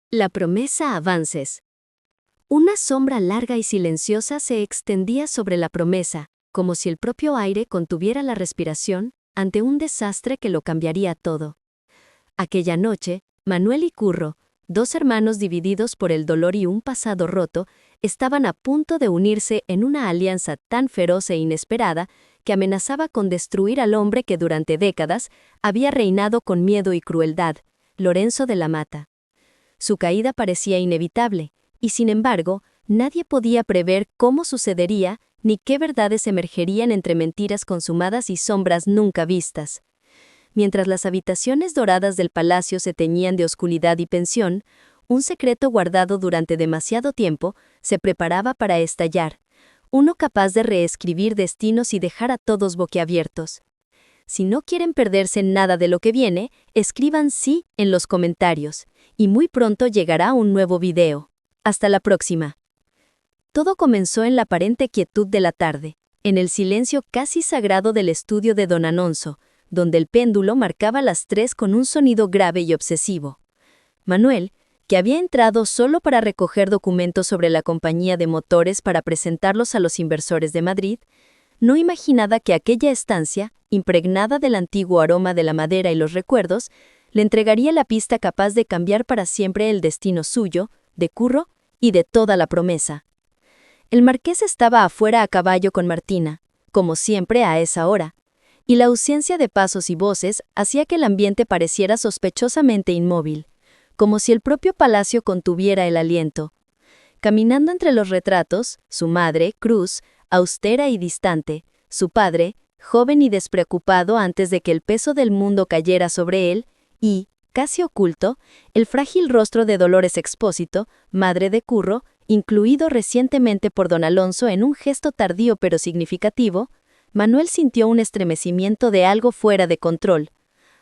La promesa avances. Una sombra larga y silenciosa se extendía sobre la promesa, como si el propio aire contuviera la respiración ante un desastre que lo cambiaría todo. Aquella noche, Manuel y Curro, dos hermanos divididos por el dolor y un pasado roto, estaban a punto de unirse en una alianza tan feroz e inesperada que amenazaba con destruir al hombre que durante décadas había reinado con miedo y crueldad, Lorenzo de la Mata. Su caída parecía inevitable, y sin embargo, nadie podía prever cómo sucedería ni qué verdades emergerían entre mentiras consumadas y sombras nunca vistas. Mientras las habitaciones doradas del palacio se teñían de oscuridad y pensión, un secreto guardado durante demasiado tiempo se preparaba para estallar, uno capaz de reescribir destinos y dejar a todos boquiabiertos. Si no quieren perderse nada de lo que viene, escriban sí en los comentarios, y muy pronto llegará un nuevo video. Hasta la próxima. Todo comenzó en la aparente quietud de la tarde, en el silencio casi sagrado del estudio de don Alonso, donde el péndulo marcaba las 3 con un sonido grave y obsesivo. Manuel, que había entrado solo para recoger documentos sobre la compañía de motores para presentarlos a los inversores de Madrid, no imaginaba que aquella estancia, impregnada del antiguo aroma de la madera y los recuerdos, le entregaría la pista capaz de cambiar para siempre el destino suyo, de Curro y de toda la promesa. El marqués estaba afuera a caballo con Martina, como siempre a esa hora, y la ausencia de pasos y voces hacía que el ambiente pareciera sospechosamente inmóvil, como si el propio palacio contuviera el aliento. Caminando entre los retratos, su madre, Cruz, austera y distante, su padre, joven y despreocupado antes de que el peso del mundo cayera sobre él, y, casi oculto, el frágil rostro de Dolores Expósito, madre de Curro, incluido recientemente por don Alonso en un gesto tardío pero significativo, Manuel sintió un estremecimiento de algo fuera de control.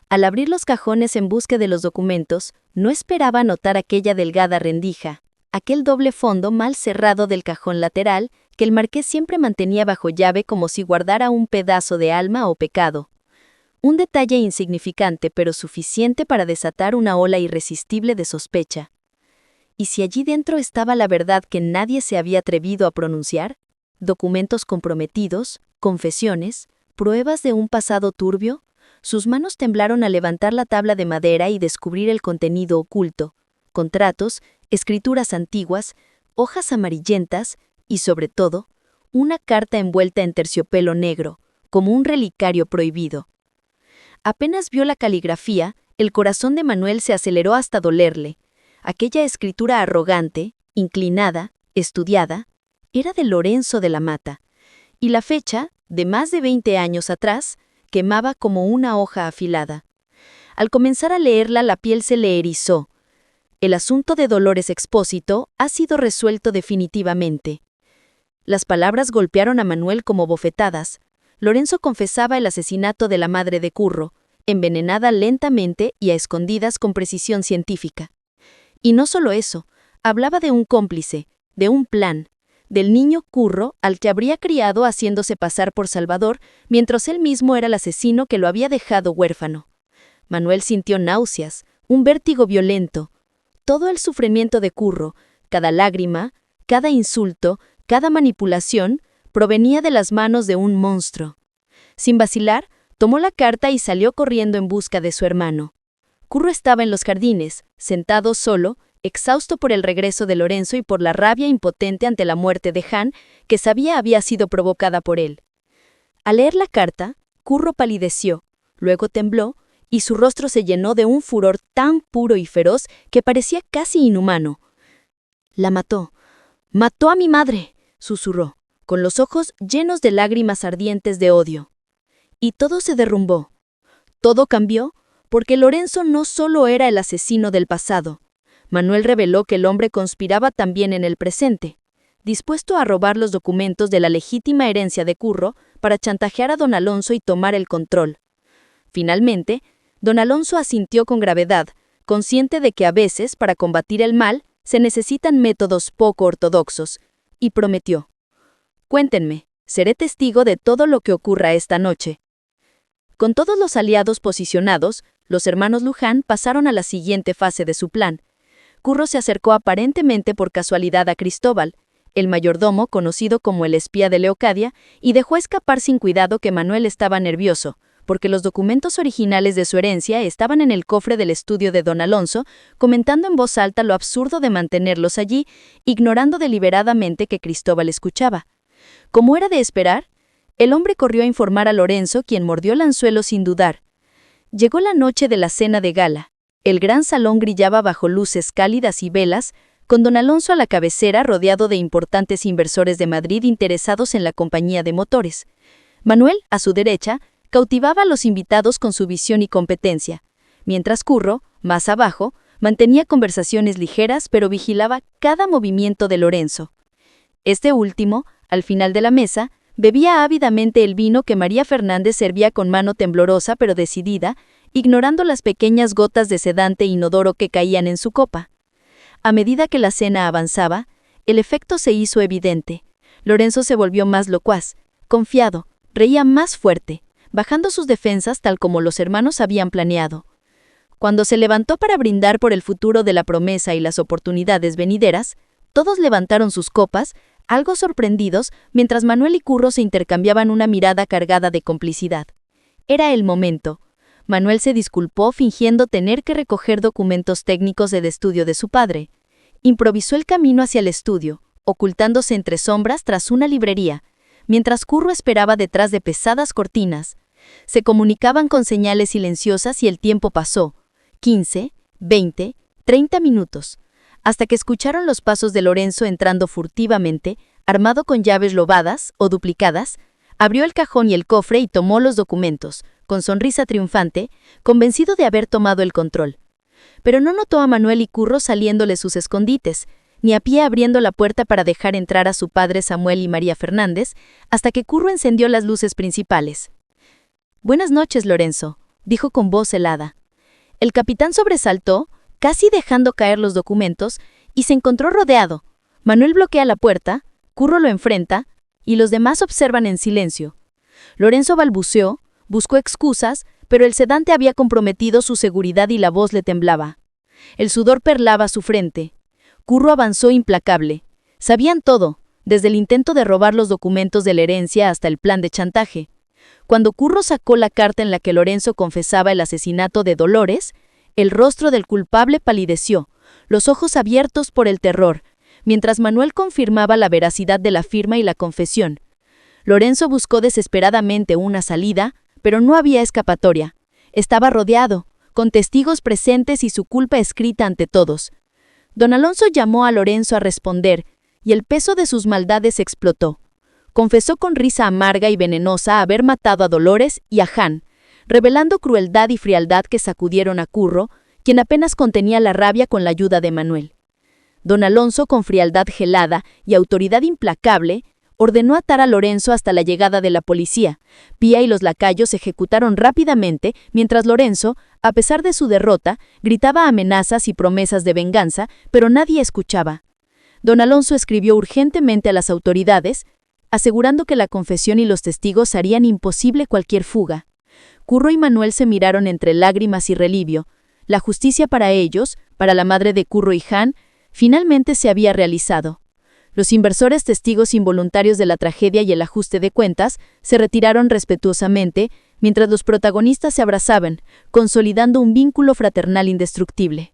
Al abrir los cajones en busca de los documentos, no esperaba notar aquella delgada rendija, aquel doble fondo mal cerrado del cajón lateral que el marqués siempre mantenía bajo llave como si guardara un pedazo de alma o pecado. Un detalle insignificante pero suficiente para desatar una ola irresistible de sospecha. ¿Y si allí dentro estaba la verdad que nadie se había atrevido a pronunciar? ¿Documentos comprometidos, confesiones, pruebas de un pasado turbio? Sus manos temblaron al levantar la tabla de madera y descubrir el contenido oculto. Contratos, escrituras antiguas, hojas amarillentas y, sobre todo, una carta envuelta en terciopelo negro, como un relicario prohibido. Apenas vio la caligrafía, el corazón de Manuel se aceleró hasta dolerle. Aquella escritura arrogante, inclinada, estudiada, era de Lorenzo de la Mata, y la fecha, de más de 20 años atrás, quemaba como una hoja afilada. Al comenzar a leerla, la piel se le erizó. El asunto de Dolores Expósito ha sido resuelto definitivamente. Las palabras golpearon a Manuel como bofetadas. Lorenzo confesaba el asesinato de la madre de Curro, envenenada lentamente y a escondidas con precisión científica. Y no solo eso, hablaba de un cómplice, de un plan, del niño Curro al que habría criado haciéndose pasar por Salvador, mientras él mismo era el asesino que lo había dejado huérfano. Manuel sintió náuseas, un vértigo violento. Todo el sufrimiento de Curro, cada lágrima, cada insulto, cada manipulación, provenía de las manos de un monstruo. Sin vacilar, tomó la carta y salió corriendo en busca de su hermano. Curro estaba en los jardines, sentado solo, exhausto por el regreso de Lorenzo y por la rabia impotente ante la muerte de Han, que sabía había sido provocada por él. Al leer la carta, Curro palideció, luego tembló, y su rostro se llenó de un furor tan puro y feroz que parecía casi inhumano. «La mató. ¡Mató a mi madre!», susurró, con los ojos llenos de lágrimas ardientes de odio. Y todo se derrumbó. Todo cambió, porque Lorenzo no solo era el asesino del pasado. Manuel reveló que el hombre conspiraba también en el presente, dispuesto a robar los documentos de la legítima herencia de Curro para chantajear a don Alonso y tomar el control. Finalmente, don Alonso asintió con gravedad, consciente de que a veces, para combatir el mal, se necesitan métodos poco ortodoxos, y prometió: «Cuéntenme, seré testigo de todo lo que ocurra esta noche». Con todos los aliados posicionados, los hermanos Luján pasaron a la siguiente fase de su plan. Curro se acercó aparentemente por casualidad a Cristóbal, el mayordomo conocido como el espía de Leocadia, y dejó escapar sin cuidado que Manuel estaba nervioso, porque los documentos originales de su herencia estaban en el cofre del estudio de don Alonso, comentando en voz alta lo absurdo de mantenerlos allí, ignorando deliberadamente que Cristóbal escuchaba. Como era de esperar, el hombre corrió a informar a Lorenzo, quien mordió el anzuelo sin dudar. Llegó la noche de la cena de gala. El gran salón brillaba bajo luces cálidas y velas, con don Alonso a la cabecera rodeado de importantes inversores de Madrid interesados en la compañía de motores. Manuel, a su derecha, cautivaba a los invitados con su visión y competencia, mientras Curro, más abajo, mantenía conversaciones ligeras pero vigilaba cada movimiento de Lorenzo. Este último, al final de la mesa, bebía ávidamente el vino que María Fernández servía con mano temblorosa pero decidida, ignorando las pequeñas gotas de sedante inodoro que caían en su copa. A medida que la cena avanzaba, el efecto se hizo evidente. Lorenzo se volvió más locuaz, confiado, reía más fuerte, bajando sus defensas tal como los hermanos habían planeado. Cuando se levantó para brindar por el futuro de la promesa y las oportunidades venideras, todos levantaron sus copas, algo sorprendidos, mientras Manuel y Curro se intercambiaban una mirada cargada de complicidad. Era el momento. Manuel se disculpó fingiendo tener que recoger documentos técnicos del estudio de su padre. Improvisó el camino hacia el estudio, ocultándose entre sombras tras una librería, mientras Curro esperaba detrás de pesadas cortinas. Se comunicaban con señales silenciosas y el tiempo pasó, 15, 20, 30 minutos, hasta que escucharon los pasos de Lorenzo entrando furtivamente, armado con llaves lobadas o duplicadas, abrió el cajón y el cofre y tomó los documentos, con sonrisa triunfante, convencido de haber tomado el control. Pero no notó a Manuel y Curro saliéndole sus escondites, ni a pie abriendo la puerta para dejar entrar a su padre Samuel y María Fernández, hasta que Curro encendió las luces principales. «Buenas noches, Lorenzo», dijo con voz helada. El capitán sobresaltó, casi dejando caer los documentos, y se encontró rodeado. Manuel bloquea la puerta, Curro lo enfrenta, y los demás observan en silencio. Lorenzo balbuceó, buscó excusas, pero el sedante había comprometido su seguridad y la voz le temblaba. El sudor perlaba su frente. Curro avanzó implacable. Sabían todo, desde el intento de robar los documentos de la herencia hasta el plan de chantaje. Cuando Curro sacó la carta en la que Lorenzo confesaba el asesinato de Dolores, el rostro del culpable palideció, los ojos abiertos por el terror, mientras Manuel confirmaba la veracidad de la firma y la confesión. Lorenzo buscó desesperadamente una salida, pero no había escapatoria. Estaba rodeado, con testigos presentes y su culpa escrita ante todos. Don Alonso llamó a Lorenzo a responder, y el peso de sus maldades explotó. Confesó con risa amarga y venenosa haber matado a Dolores y a Jan, revelando crueldad y frialdad que sacudieron a Curro, quien apenas contenía la rabia con la ayuda de Manuel. Don Alonso, con frialdad gelada y autoridad implacable, ordenó atar a Lorenzo hasta la llegada de la policía. Pía y los lacayos se ejecutaron rápidamente, mientras Lorenzo, a pesar de su derrota, gritaba amenazas y promesas de venganza, pero nadie escuchaba. Don Alonso escribió urgentemente a las autoridades, asegurando que la confesión y los testigos harían imposible cualquier fuga. Curro y Manuel se miraron entre lágrimas y relivio. La justicia para ellos, para la madre de Curro y Jan, finalmente se había realizado. Los inversores testigos involuntarios de la tragedia y el ajuste de cuentas se retiraron respetuosamente, mientras los protagonistas se abrazaban, consolidando un vínculo fraternal indestructible.